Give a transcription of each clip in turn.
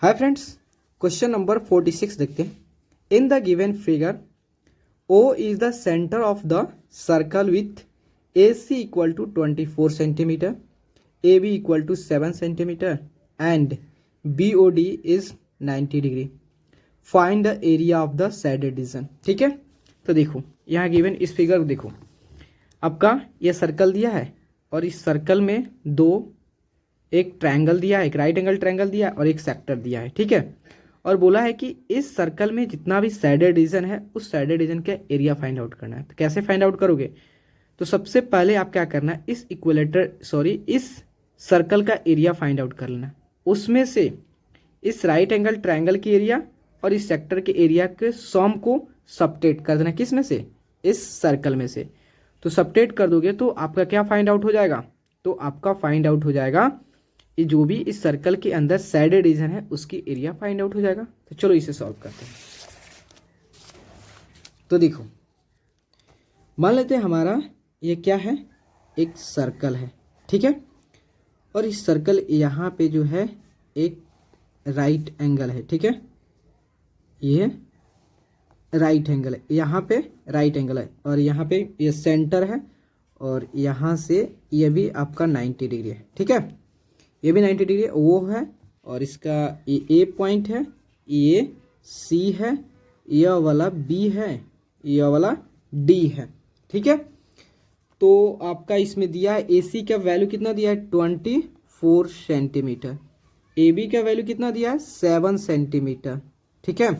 Hi friends, question number 46 देखते हैं। In the given figure O is the centre of the circle with AC equal to 24 centimetre, AB equal to 7 centimetre and BOD is 90 degree. Find the area of the shaded region. ठीक है, तो देखो यहाँ given इस figure को देखो, आपका ये सर्कल दिया है और इस सर्कल में एक ट्रायंगल दिया है, एक राइट एंगल ट्रायंगल दिया है और एक सेक्टर दिया है। ठीक है, और बोला है कि इस सर्कल में जितना भी सैडेड रीजन है उस सैडेड रीजन का एरिया फाइंड आउट करना है। तो कैसे फाइंड आउट करोगे? तो सबसे पहले आप क्या करना है, इस सर्कल का एरिया फाइंड आउट कर लेना। उसमें से इस राइट एंगल ट्रायंगल की एरिया और इस सेक्टर के एरिया के सम को सबट्रैक्ट कर देना। किस में से? इस सर्कल में से। तो सबट्रैक्ट कर दोगे तो आपका क्या फाइंड आउट हो जाएगा? तो आपका फाइंड आउट हो जाएगा ये जो भी इस सर्कल के अंदर सैडेड रीजन है उसकी एरिया फाइंड आउट हो जाएगा। तो चलो इसे सॉल्व करते हैं। तो देखो, मान लेते हैं हमारा ये क्या है, एक सर्कल है। ठीक है, और इस सर्कल यहाँ पे जो है एक राइट एंगल है। ठीक है, ये राइट एंगल है, यहाँ पे राइट एंगल है और यहाँ पे ये सेंटर है और यहाँ से ये भी आपका 90 डिग्री है। ठीक है, ये भी 90 डिग्री वो है और इसका ये ए पॉइंट है, ये सी है, यह वाला बी है, यह वाला डी है। ठीक है, तो आपका इसमें दिया है ए सी का वैल्यू कितना दिया है 24 सेंटीमीटर, ए बी का वैल्यू कितना दिया है 7 सेंटीमीटर। ठीक है,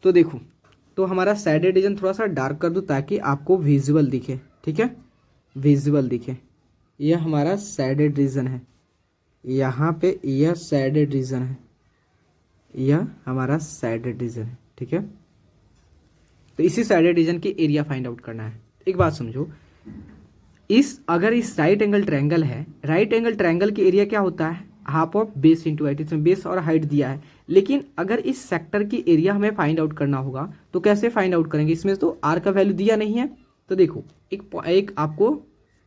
तो देखो, तो हमारा सैडेड रीजन थोड़ा सा डार्क कर दूँ ताकि आपको विजुअल दिखे। ठीक है, विजुअल दिखे। यह हमारा सैडेड रीजन है, यहाँ पे यह सैडेड रीजन है, यह हमारा सैडेड रीजन है। ठीक है, तो इसी सैडेड रीजन की एरिया फाइंड आउट करना है। एक बात समझो, अगर इस राइट एंगल ट्रायंगल है, राइट एंगल ट्रायंगल की एरिया क्या होता है? Half of base into height. इसमें बेस और हाइट दिया है, लेकिन अगर इस सेक्टर की एरिया हमें फाइंड आउट करना होगा तो कैसे फाइंड आउट करेंगे? इसमें तो आर का वैल्यू दिया नहीं है। तो देखो, एक आपको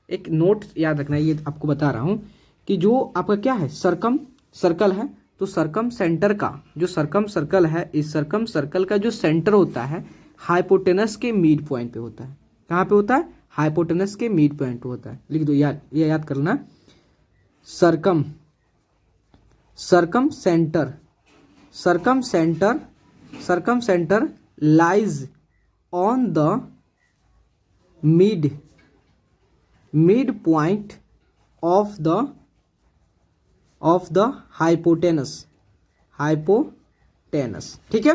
एक नोट याद रखना है, ये आपको बता रहा हूँ कि जो आपका क्या है, सर्कल है, तो सर्कम सेंटर का जो सर्कम सर्कल है, इस सर्कम सर्कल का जो सेंटर होता है हाइपोटेनस के मिड पॉइंट पे होता है। कहाँ पे होता है? हाइपोटेनस के मिड पॉइंट पे होता है। लिख दो यार, ये याद कर लेना। Circum centre lies on the mid point of the hypotenuse. ठीक है,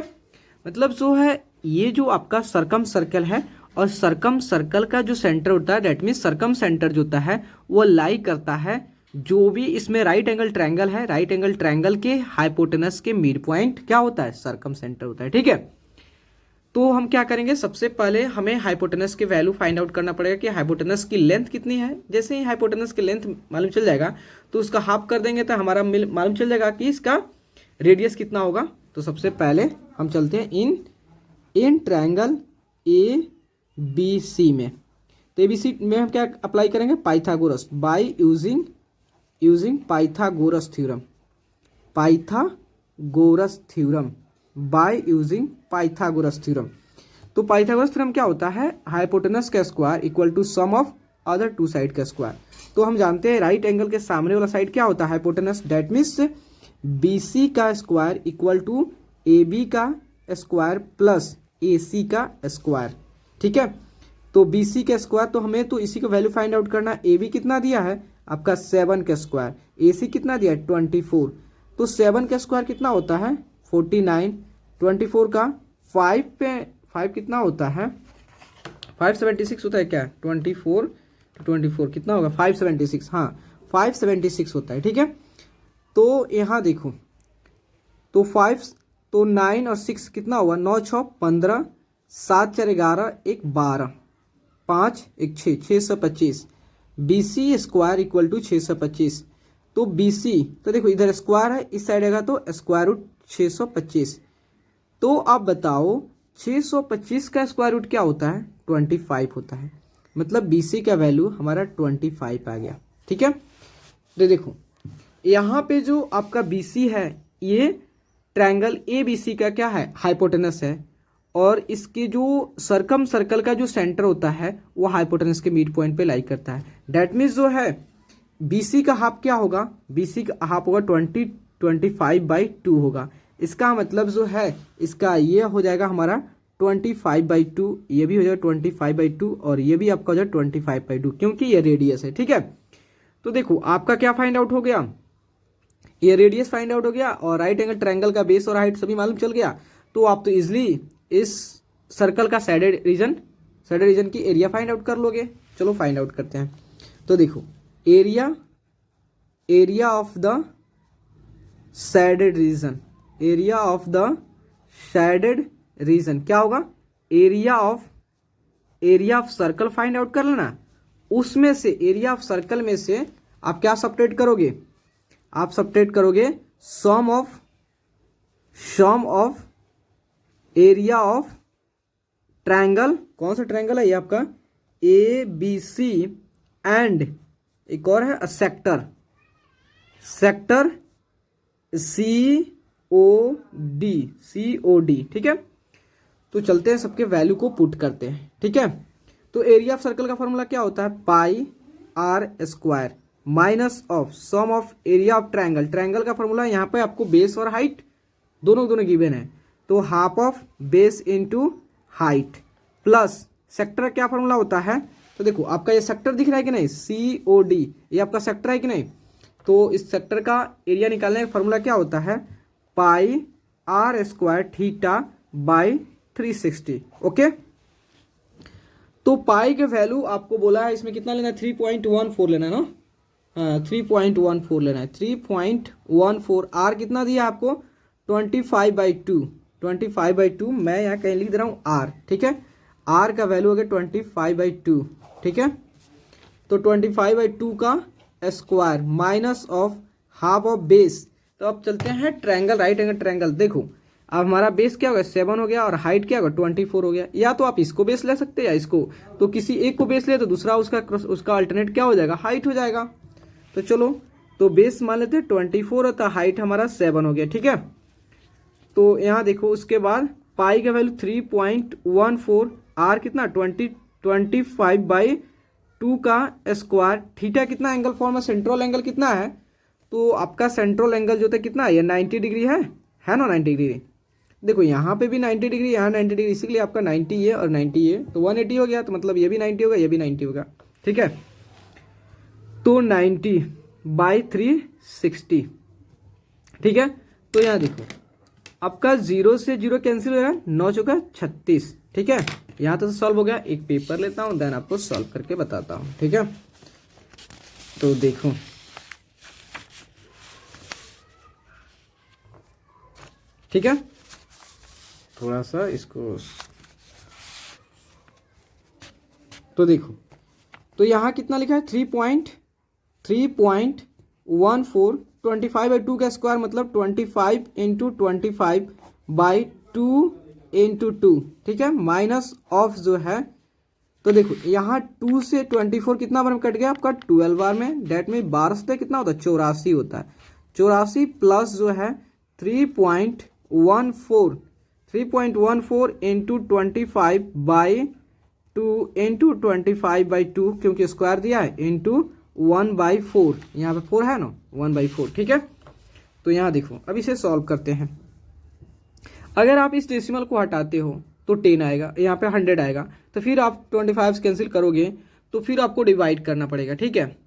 मतलब जो है ये जो आपका सर्कम सर्कल है और सर्कम सर्कल का जो सेंटर होता है, डेट मीन्स सर्कम सेंटर जो होता है वो लाई करता है जो भी इसमें राइट एंगल ट्रायंगल है, राइट एंगल ट्रायंगल के हाइपोटेनस के मिड पॉइंट क्या होता है? सर्कम सेंटर होता है। ठीक है, तो हम क्या करेंगे, सबसे पहले हमें हाइपोटेनस के वैल्यू फाइंड आउट करना पड़ेगा कि हाइपोटेनस की लेंथ कितनी है। जैसे ही हाइपोटेनस की लेंथ मालूम चल जाएगा तो उसका हाफ कर देंगे तो हमारा मालूम चल जाएगा कि इसका रेडियस कितना होगा। तो सबसे पहले हम चलते हैं in triangle A B C में। तो ए बी सी में हम क्या अप्लाई करेंगे? Pythagoras, by using Pythagoras theorem by using Pythagoras theorem. तो पाइथागोरस थ्योरम क्या होता है? हाइपोटेनस का square equal to sum of other two side का स्क्वायर। तो हम जानते हैं राइट एंगल के सामने वाला साइड क्या होता है? हाइपोटेनस। डेट मीन्स BC का स्क्वायर इक्वल टू AB का स्क्वायर प्लस AC का स्क्वायर। ठीक है, तो BC का स्क्वायर, तो हमें तो इसी का वैल्यू फाइंड आउट करना। AB कितना दिया है आपका 7 का स्क्वायर, AC कितना दिया है 24। तो 7 का स्क्वायर कितना होता है 49, 24 का 5 पे 5 कितना होता है 576 होता है क्या? 24 कितना होगा 576, हाँ 576 होता है। ठीक है, तो यहाँ देखो, तो 9 और 6 कितना हुआ? 9 6 15, 7 4 11, 1 12, 5 1 6, 625। BC square equal to 625। तो BC, तो देखो इधर स्क्वायर है, इस साइड आएगा तो स्क्वायर रूट 625। तो आप बताओ 625 का स्क्वायर रूट क्या होता है? 25 होता है। मतलब BC का वैल्यू हमारा 25 आ गया। ठीक है, तो देखो यहाँ पे जो आपका BC है ये ट्रायंगल ए बी सी का क्या है, हाइपोटेनस है, और इसके जो सर्कल का जो सेंटर होता है वो हाइपोटेनस के मिड पॉइंट पे लाई करता है। डेट मीन्स जो है BC का हाफ क्या होगा, BC का हाफ होगा 25/2 होगा। इसका मतलब जो है इसका ये हो जाएगा हमारा 25/2, ये भी हो जाएगा 25/2, और ये भी आपका हो जाएगा 25/2, क्योंकि ये रेडियस है। ठीक है, तो देखो आपका क्या फाइंड आउट हो गया, ये रेडियस फाइंड आउट हो गया, और राइट एंगल ट्रायंगल का बेस और हाइट सभी मालूम चल गया। तो आप तो इजिली इस सर्कल का साइडेड रीजन की एरिया फाइंड आउट कर लोगे। चलो फाइंड आउट करते हैं। तो देखो area of the shaded region क्या होगा, area of circle find out कर लेना। उसमें से एरिया ऑफ सर्कल में से आप क्या सब्ट्रैक्ट करोगे, आप सब्ट्रैक्ट करोगे सम ऑफ एरिया ऑफ ट्रायंगल। कौन सा ट्रायंगल है ये आपका, ABC, एंड एक और है सेक्टर COD। ठीक है, तो चलते हैं सबके वैल्यू को पुट करते हैं। ठीक है, तो एरिया ऑफ सर्कल का फॉर्मूला क्या होता है, πr² minus of sum of area of triangle का फॉर्मूला यहाँ पे आपको बेस और हाइट दोनों गिवन है, तो half of base into height plus sector क्या फॉर्मूला होता है। तो देखो आपका ये सेक्टर दिख रहा है कि नहीं, COD, ये आपका सेक्टर है कि नहीं। तो इस सेक्टर का एरिया निकालने का फॉर्मूला क्या होता है, πr² θ/360। ओके, तो पाई के वैल्यू आपको बोला है इसमें कितना लेना है, 3.14 लेना है ना, हाँ 3.14 लेना है, 3.14। आर कितना दिया आपको, 25/2 मैं यहाँ कहीं लिख दे रहा हूँ आर। ठीक है, आर का वैल्यू हो गया 25/2। ठीक है, तो 25/2 का square minus of half of base. तो अब चलते हैं ट्रायंगल, राइट एंगल ट्रायंगल। देखो अब हमारा बेस क्या हो गया, 7 हो गया, और हाइट क्या होगा 24 हो गया। या तो आप इसको बेस ले सकते हैं या इसको, तो किसी एक को बेस ले तो दूसरा उसका अल्टरनेट क्या हो जाएगा, हाइट हो जाएगा। तो चलो, तो बेस मान लेते हैं 24 होता, हाइट हमारा 7 हो गया। ठीक है, तो यहाँ देखो उसके बाद पाई का वैल्यू 3.14, आर कितना 25/2 का स्क्वायर, थीटा कितना एंगल फॉर्म है, सेंट्रल एंगल कितना है, तो आपका सेंट्रल एंगल जो था कितना है, ये 90 डिग्री है ना, 90 डिग्री। देखो यहाँ पे भी 90 डिग्री, यहाँ 90 डिग्री, इसीलिए आपका 90 ये और 90 ये, तो 180 हो गया, तो मतलब ये भी 90 होगा, ये भी 90 होगा। ठीक है, तो 90/360। ठीक है, तो यहाँ देखो आपका 0 से 0 कैंसिल हो गया, 9 चौका 36। ठीक है, यहाँ तो सॉल्व हो गया। एक पेपर लेता हूँ, देन आपको सॉल्व करके बताता हूँ। ठीक है, तो देखो ठीक है, थोड़ा सा इसको, तो देखो तो यहाँ कितना लिखा है 3.14, 25/2 का स्क्वायर मतलब 25 × 25/2 × 2। ठीक है, माइनस ऑफ जो है, तो देखो यहाँ 2 से 24 कितना बार में कट गया आपका 12 बार में, डेट में 12 से कितना होता है 84 होता है, 84 प्लस जो है 3.14 × 25/2 × 25/2, क्योंकि स्क्वायर दिया है, इंटू 1/4, यहाँ पे 4 है ना, 1/4। ठीक है, तो यहाँ देखो अब इसे सॉल्व करते हैं। अगर आप इस डेसिमल को हटाते हो तो 10 आएगा, यहाँ पे 100 आएगा, तो फिर आप 25 से कैंसिल करोगे तो फिर आपको डिवाइड करना पड़ेगा। ठीक है,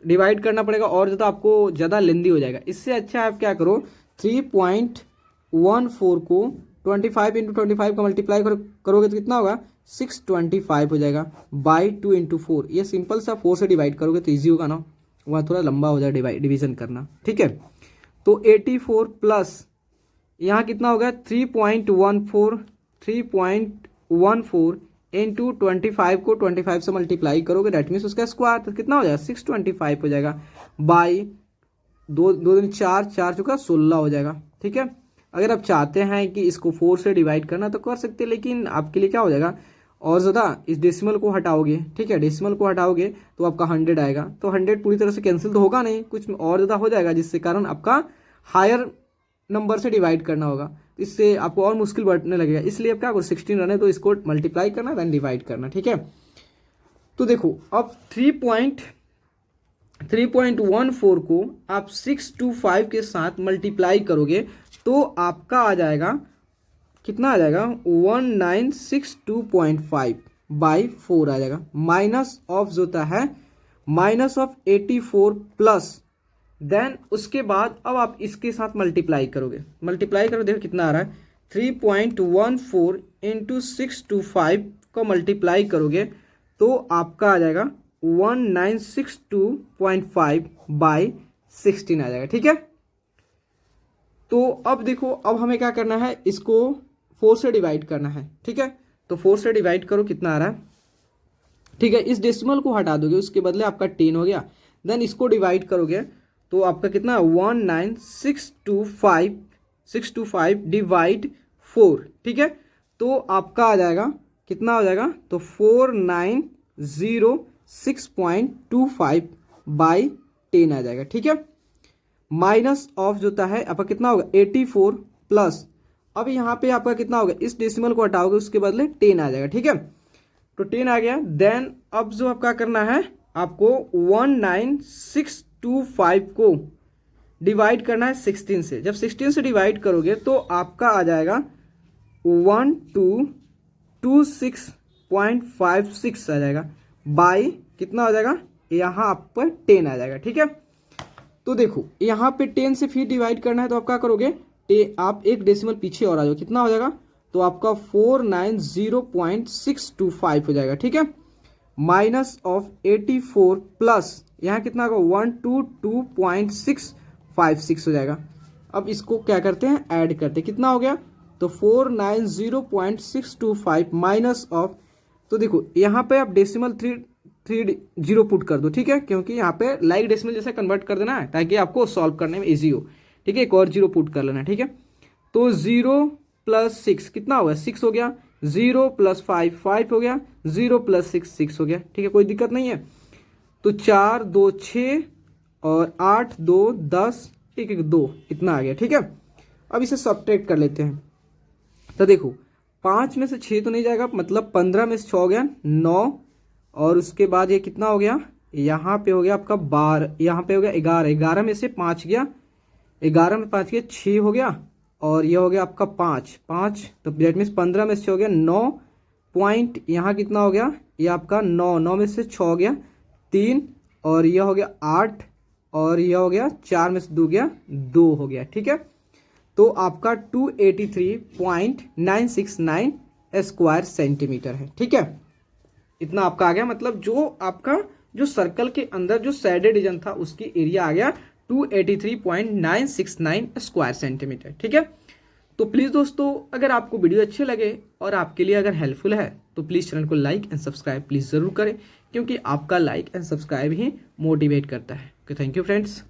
डिवाइड करना पड़ेगा और ज़्यादा आपको ज़्यादा लेंदी हो जाएगा। इससे अच्छा आप क्या करो, 3.14 को 25 × 25 का मल्टीप्लाई करोगे तो कितना होगा 625 हो जाएगा, /2 × 4। ये सिंपल सा 4 से डिवाइड करोगे तो ईजी होगा ना, वहाँ थोड़ा लंबा हो जाएगा डिवीजन करना। ठीक है, तो 84 प्लस यहाँ कितना होगा 3.14 इंटू 25 को 25 से मल्टीप्लाई करोगे, डेट मीन्स उसका स्क्वायर, तो कितना हो जाएगा 625 हो जाएगा, बाई 2 दिन 4 चौका 16 हो जाएगा। ठीक है, अगर आप चाहते हैं कि इसको 4 से डिवाइड करना तो कर सकते हैं, लेकिन आपके लिए क्या हो जाएगा और ज़्यादा, इस डेसिमल को हटाओगे। ठीक है, डेसिमल को हटाओगे तो आपका 100 आएगा, तो 100 पूरी तरह से कैंसिल तो होगा नहीं, कुछ और ज़्यादा हो जाएगा, जिससे कारण आपका हायर नंबर से डिवाइड करना होगा, इससे आपको और मुश्किल बढ़ने लगेगा। इसलिए अब क्या करो, 16 रन है तो इसको मल्टीप्लाई करना देन डिवाइड करना, ठीक है। तो देखो अब 3.14 को आप 625 के साथ मल्टीप्लाई करोगे तो आपका आ जाएगा, कितना आ जाएगा, 1962.5 बाई 4 आ जाएगा। माइनस ऑफ जो होता है माइनस ऑफ 84 प्लस देन उसके बाद अब आप इसके साथ मल्टीप्लाई करोगे, मल्टीप्लाई करो, देखो कितना आ रहा है, 3.14 इंटू 625 को मल्टीप्लाई करोगे तो आपका आ जाएगा 1962.5 बाई 16 आ जाएगा, ठीक है। तो अब देखो, अब हमें क्या करना है, इसको 4 से डिवाइड करना है, ठीक है। तो 4 से डिवाइड करो, कितना आ रहा है, ठीक है। इस डेसिमल को हटा दोगे, उसके बदले आपका 10 हो गया, देन इसको डिवाइड करोगे तो आपका कितना, 19625 डिवाइड 4, ठीक है। तो आपका आ जाएगा, कितना हो जाएगा, तो 4906.25 बाई 10 आ जाएगा, ठीक है। माइनस ऑफ जो होता है आपका कितना होगा, 84 प्लस, अब यहाँ पे आपका कितना होगा, इस डेसिमल को हटाओगे उसके बदले 10 आ जाएगा, ठीक है। तो 10 आ गया, देन अब जो आपका करना है, आपको 19625 को डिवाइड करना है 16 से। जब 16 से डिवाइड करोगे तो आपका आ जाएगा 1226.56 आ जाएगा बाई कितना हो जाएगा, यहाँ आप पर 10 आ जाएगा, ठीक है। तो देखो यहाँ पे 10 से फिर डिवाइड करना है तो आप क्या करोगे, आप एक डेसिमल पीछे और आ जाओ, कितना हो जाएगा, तो आपका 490.625 हो जाएगा, ठीक है। माइनस ऑफ 84 प्लस यहाँ कितना होगा, 122.656 हो जाएगा। अब इसको क्या करते हैं, ऐड करते हैं, कितना हो गया, तो 490.625 माइनस ऑफ, तो देखो यहाँ पे आप डेसिमल 3 पुट कर दो, ठीक है, क्योंकि यहाँ पे लाइक डेसिमल जैसे कन्वर्ट कर देना है ताकि आपको सॉल्व करने में इजी हो, ठीक है। एक और 0 पुट कर लेना, ठीक है। तो 0 प्लस 6 कितना होगा, 6 हो गया, 0 प्लस 5 हो गया, 0 प्लस 6 हो गया, ठीक है, कोई दिक्कत नहीं है। तो 4 2 6 और 8 2 10 1 1 2 इतना आ गया, ठीक है। अब इसे सब्ट्रैक्ट कर लेते हैं। तो देखो 5 में से 6 तो नहीं जाएगा, मतलब 15 में से 6 हो गया 9, और उसके बाद ये कितना हो गया, यहाँ पे हो गया आपका 12, यहाँ पे हो गया 11, 11 में से 5 गया, 11 में 5 गया 6 हो गया, और ये हो गया आपका 5, तो डेट मीन्स 15 में से 6 हो गया 9 पॉइंट, यहाँ कितना हो गया, ये आपका 9 में से 6 हो गया 3, और यह हो गया 8, और यह हो गया 4 में से 2 गया 2 हो गया, ठीक है। तो आपका 283.969 स्क्वायर सेंटीमीटर है, ठीक है। इतना आपका आ गया, मतलब जो आपका जो सर्कल के अंदर जो सैडेड रीजन था उसकी एरिया आ गया 283.969 स्क्वायर सेंटीमीटर, ठीक है। तो प्लीज़ दोस्तों, अगर आपको वीडियो अच्छे लगे और आपके लिए अगर हेल्पफुल है तो प्लीज़ चैनल को लाइक एंड सब्सक्राइब प्लीज़ ज़रूर करें, क्योंकि आपका like and subscribe he motivate करता है। Okay, thank you friends.